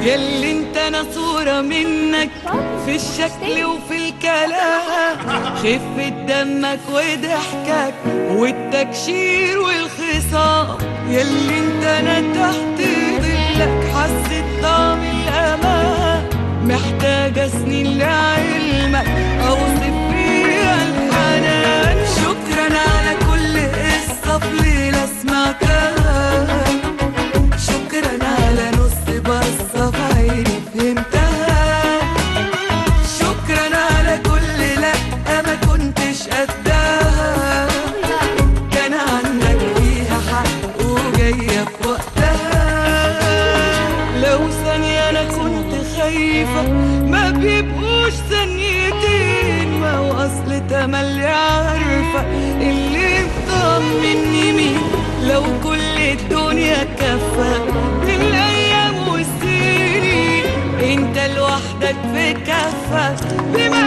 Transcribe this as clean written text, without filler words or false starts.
ياللي انت انا صورة منك في الشكل وفي الكلام، خفة دمك وضحكك والتكشير والخصام، ياللي انت انا تحت ظلك حسيت طعم الامان، محتاجة سنين لعلمك اوصف فيها الحنان. شكرا على كل قصة في ليلة سمعتها، شكرا على نص بصة في عيني فهمتها، شكرا على كل لأ ما كنتش قدها، كان عندك فيها حق وجاية في وقتها. لو ثانية أنا كنت خايفة ما بيبقوش ثانيتين، ما هو أصل تملي عارفة اللي مطمني مين. لو كل الدنيا كفة بالأيام والسنين، انت لوحدك في كفة بما